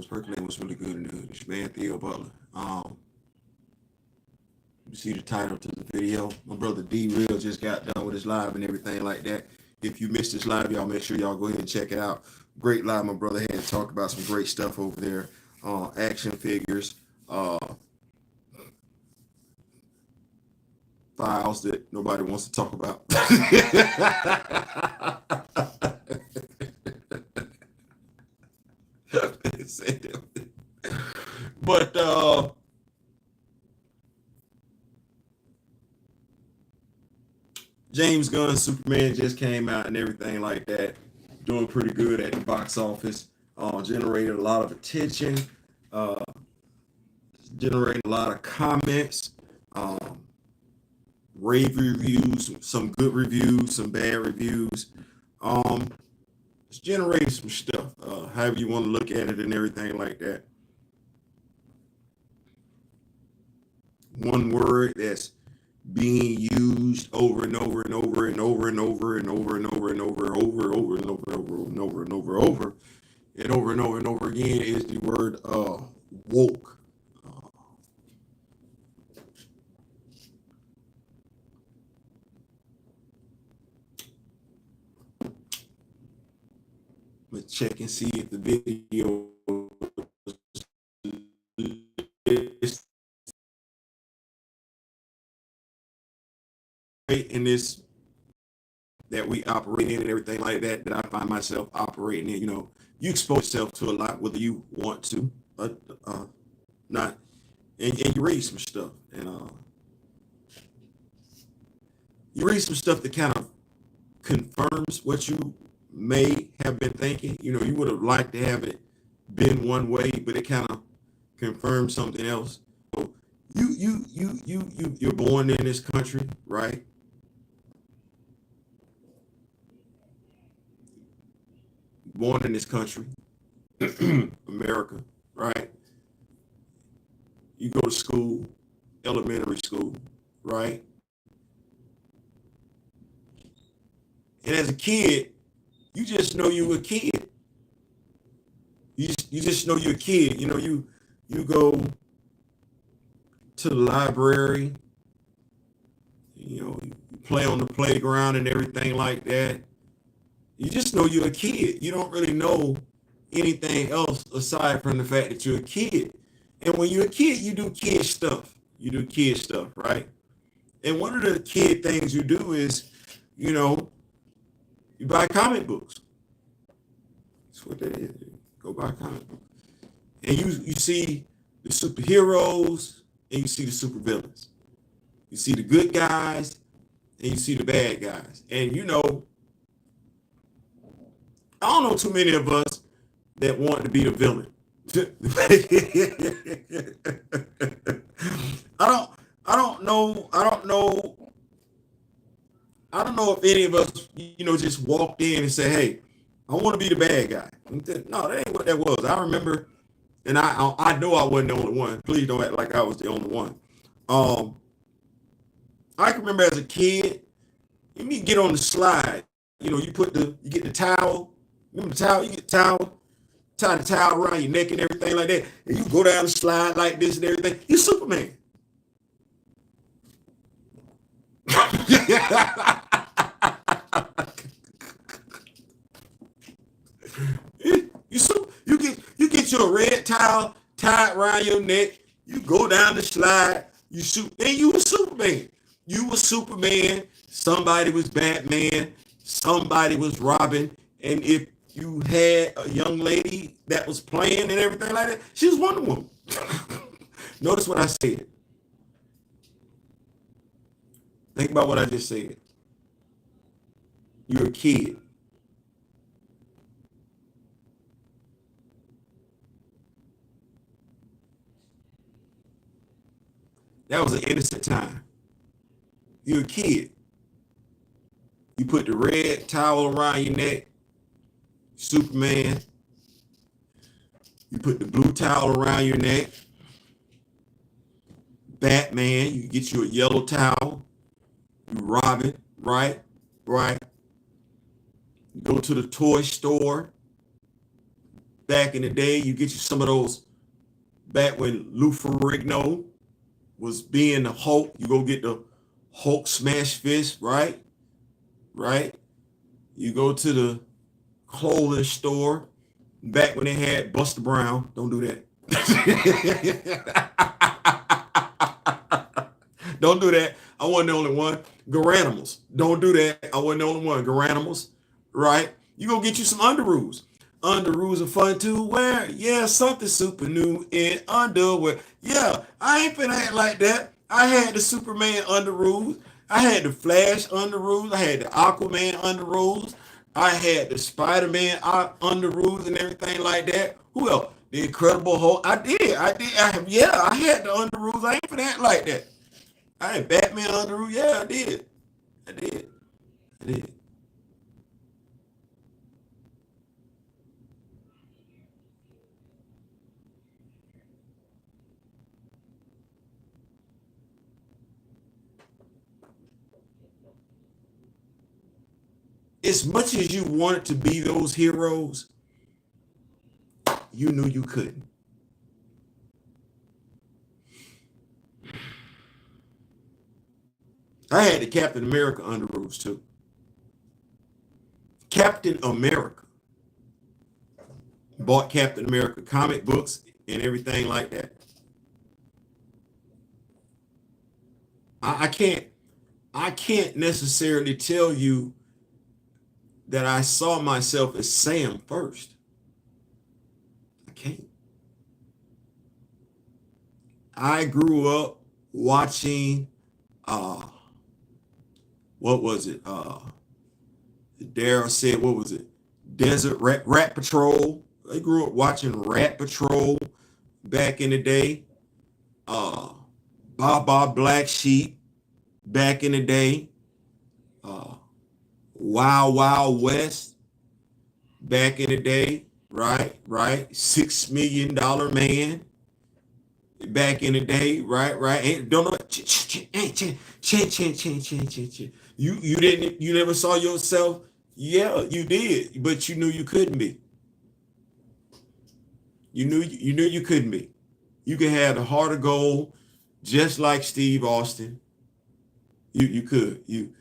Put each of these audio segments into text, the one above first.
percolating was really good in the hood. This man Theo Butler. You see the title to the video. My brother D Real just got done with his live and everything like that. If you missed this live, y'all make sure y'all go ahead and check it out. Great live. My brother had to talk about some great stuff over there. Action figures, files that nobody wants to talk about. But James Gunn Superman just came out and everything like that, doing pretty good at the box office. Generated a lot of attention, uh, generated a lot of comments, um, rave reviews, some good reviews, some bad reviews. Um, it's generating some stuff, however you want to look at it and everything like that. One word that's being used over and over and over and over and over and over and over and over and over and over and over and over and over and over and over and over and over and over again is the word woke. Let's check and see if the video is in this that we operate in and everything like that, that I find myself operating in. You expose yourself to a lot, whether you want to, not, and you read some stuff, and you read some stuff that kind of confirms what you may have been thinking. You would have liked to have it been one way, but it kind of confirms something else. So you're born in this country, right? Born in this country, America, right? You go to school, elementary school, right? And as a kid, you just know you're a kid. You just know you're a kid. You go to the library, you play on the playground and everything like that. You just know you're a kid. You don't really know anything else aside from the fact that you're a kid. And when you're a kid, you do kid stuff. You do kid stuff, right? And one of the kid things you do is, you buy comic books. That's what that is. Go buy comic books. And you see the superheroes and you see the supervillains. You see the good guys and you see the bad guys. And I don't know too many of us that want to be the villain. I don't know if any of us, just walked in and said, "Hey, I want to be the bad guy." No, that ain't what that was. I remember, and I know I wasn't the only one. Please don't act like I was the only one. Um, I can remember as a kid, you need to get on the slide. You get the towel. Remember the towel? You get the towel, tie the towel around your neck and everything like that, and you go down the slide like this and everything. You're Superman. You get your red towel tied around your neck. You go down the slide. You were Superman. You were Superman. Somebody was Batman. Somebody was Robin. And if you had a young lady that was playing and everything like that, she was Wonder Woman. Notice what I said. Think about what I just said. You're a kid. That was an innocent time. You're a kid. You put the red towel around your neck, Superman. You put the blue towel around your neck, Batman. You get you a yellow towel, you Robin, right? Right. You go to the toy store, back in the day. You get you some of those back when Lou Ferrigno was being the Hulk. You go get the Hulk smash fist, right? Right? You go to the clothing store back when they had Buster Brown. Don't do that. Don't do that. I wasn't the only one. Garanimals. Don't do that. I wasn't the only one. Garanimals. Right? You go get you some underoos. Underoos are fun to wear. Yeah, something super new in underwear. Yeah, I ain't finna act like that. I had the Superman underoos. I had the Flash underoos. I had the Aquaman underoos. I had the Spider-Man underoos and everything like that. Who else? The Incredible Hulk. I did. Yeah, I had the underoos. I ain't finna act like that. I had Batman underoos. Yeah, I did. I did. I did. As much as you wanted to be those heroes, you knew you couldn't. I had the Captain America underoos too. Captain America. Bought Captain America comic books and everything like that. I can't necessarily tell you that I saw myself as Sam first. I can't. I grew up watching what was it? Daryl said, what was it? Desert Rat Patrol. I grew up watching Rat Patrol back in the day. Uh Baba Black Sheep back in the day. Uh Wild Wild West back in the day. Right. $6 million man back in the day. Right. Ain't don't know. You never saw yourself. Yeah, you did, but you knew you couldn't be. You knew you couldn't be. You could have the heart of gold, just like Steve Austin. You could. You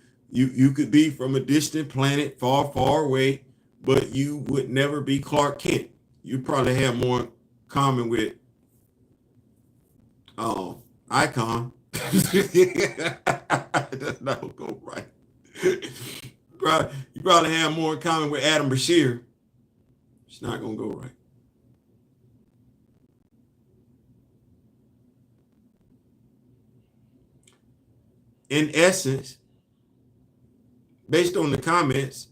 could be from a distant planet, far away, but you would never be Clark Kent. You probably have more in common with Icon. That's not gonna go right. You probably have more in common with Adam Bashir. It's not gonna go right. In essence, based on the comments,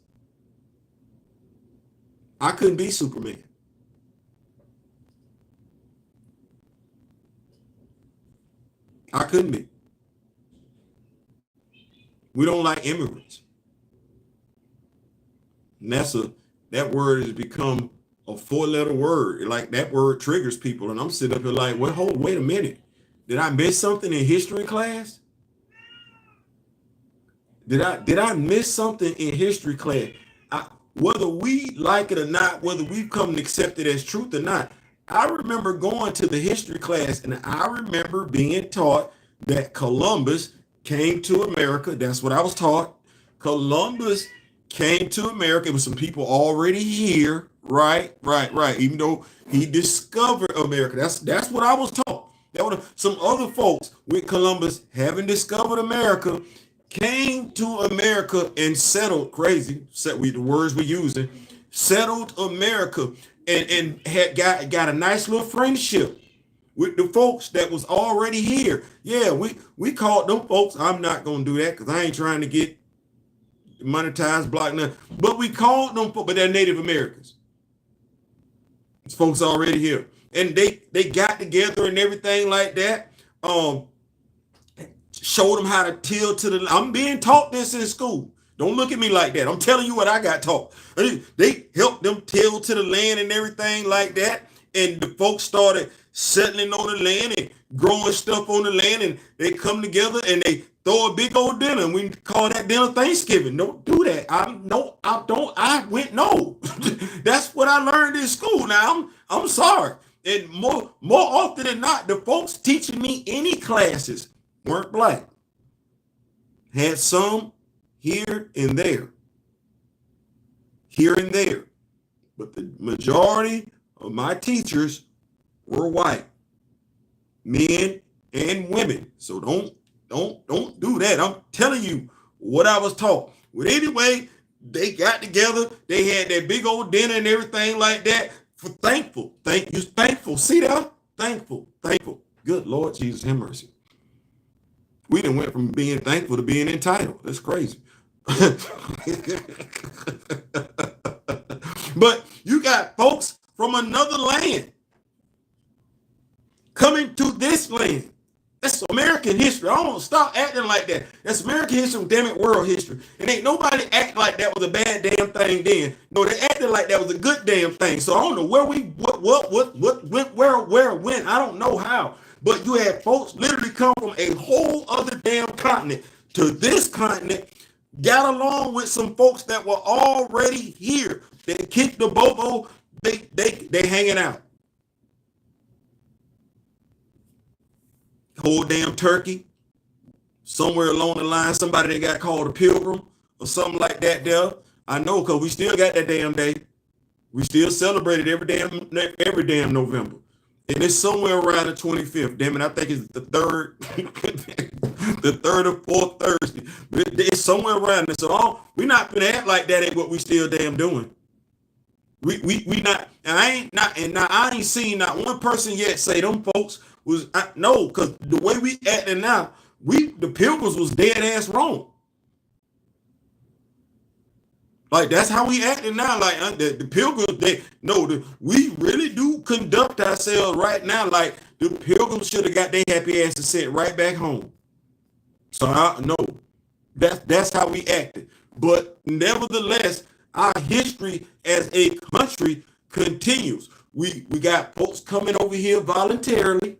I couldn't be Superman. I couldn't be. We don't like immigrants. And that word has become a four-letter word. Like that word triggers people. And I'm sitting up here like, wait a minute. Did I miss something in history class? Did I miss something in history class? Whether we like it or not, whether we've come to accept it as truth or not, I remember going to the history class and I remember being taught that Columbus came to America. That's what I was taught. Columbus came to America. It was some people already here, right. Even though he discovered America, that's what I was taught. That was some other folks with Columbus having discovered America came to America and settled crazy. Set we the words we're using, settled America and had got a nice little friendship with the folks that was already here. Yeah, we called them folks. I'm not gonna do that because I ain't trying to get monetized, block nothing. But we called them, but they're Native Americans. These folks already here, and they got together and everything like that. Showed them how to till to the. I'm being taught this in school. Don't look at me like that. I'm telling you what I got taught. They helped them till to the land and everything like that. And the folks started settling on the land and growing stuff on the land. And they come together and they throw a big old dinner and we call that dinner Thanksgiving. Don't do that. I went no. That's what I learned in school. Now I'm sorry. And more often than not, the folks teaching me any classes weren't black. Had some here and there. Here and there. But the majority of my teachers were white. Men and women. So don't do that. I'm telling you what I was taught. But anyway, they got together. They had that big old dinner and everything like that. For thankful. Thank you. Thankful. See that? Thankful. Thankful. Good Lord Jesus, have mercy. We done went from being thankful to being entitled. That's crazy. But you got folks from another land coming to this land. That's American history. I don't stop acting like that. That's American history, damn it, world history. And ain't nobody act like that was a bad damn thing then. No, they acted like that was a good damn thing. So I don't know where where, when. I don't know how. But you had folks literally come from a whole other damn continent to this continent, got along with some folks that were already here. They kicked the bobo. They hanging out. Whole damn turkey. Somewhere along the line, somebody that got called a pilgrim or something like that there. I know, because we still got that damn day. We still celebrate it every damn November. And it's somewhere around the 25th. Damn it, I think it's the third, the third or fourth Thursday. But it's somewhere around there. So we not gonna act like that ain't what we still damn doing. We not, and I ain't seen not one person yet say them folks was no, because the way we acting now, the pilgrims was dead ass wrong. Like that's how we acting now. Like the pilgrims, we really do conduct ourselves right now. Like the pilgrims should have got their happy ass to sit right back home. So no, that's how we acted. But nevertheless, our history as a country continues. We got folks coming over here voluntarily.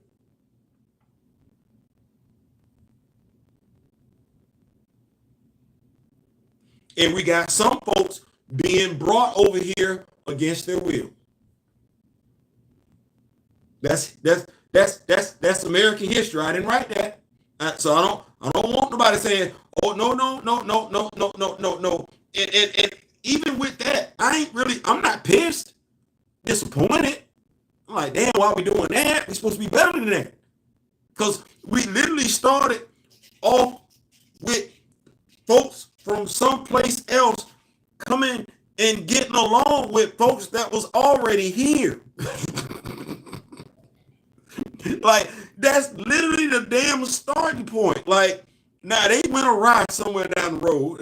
And we got some folks being brought over here against their will. That's American history. I didn't write that. So I don't want nobody saying, oh no. And even with that, I'm not pissed, disappointed. I'm like, damn, why are we doing that? We're supposed to be better than that. Because we literally started off with folks from someplace else coming and getting along with folks that was already here. Like, that's literally the damn starting point. Like, now they went awry somewhere down the road.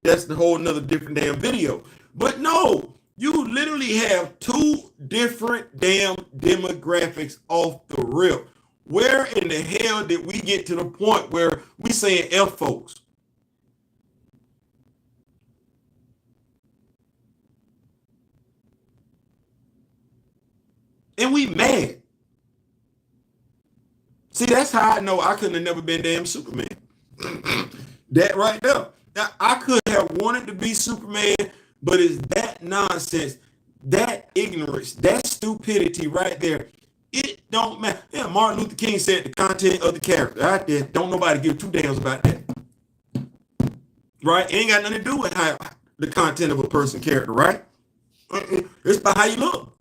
That's the whole another different damn video. But no, you literally have two different damn demographics off the rip. Where in the hell did we get to the point where we saying F folks? And we mad. See, that's how I know I couldn't have never been damn Superman. That right there. Now, I could have wanted to be Superman, but it's that nonsense, that ignorance, that stupidity right there. It don't matter. Yeah, Martin Luther King said the content of the character. Out there, don't nobody give two damns about that. Right? It ain't got nothing to do with how the content of a person's character, right? It's about how you look.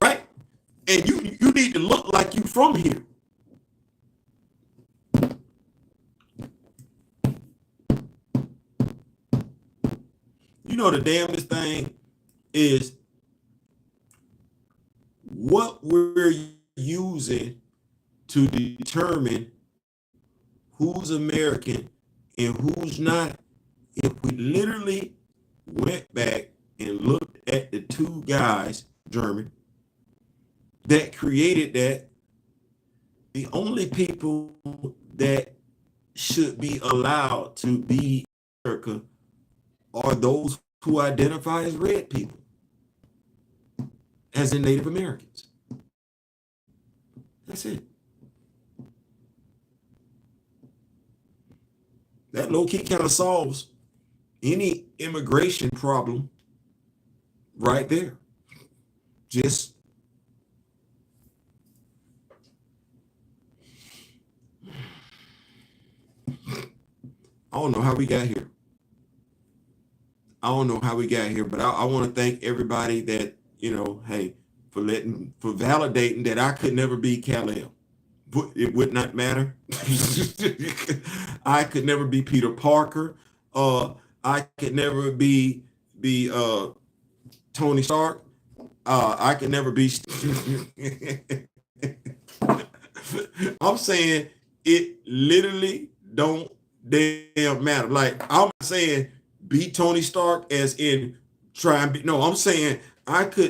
Right? And you need to look like you from here. You know the damnedest thing is what we're using to determine who's American and who's not. If we literally went back and looked at the two guys, German, that created that, the only people that should be allowed to be America are those who identify as red people, as in Native Americans. That's it. that low key kind of solves any immigration problem right there. Just I don't know how we got here. I don't know how we got here, but I want to thank everybody that, hey, for validating that I could never be Kal-El. It would not matter. I could never be Peter Parker. I could never be Tony Stark. I could never be. I'm saying it literally don't damn matter. Like, I'm saying be Tony Stark as in try and be. No, I'm saying I could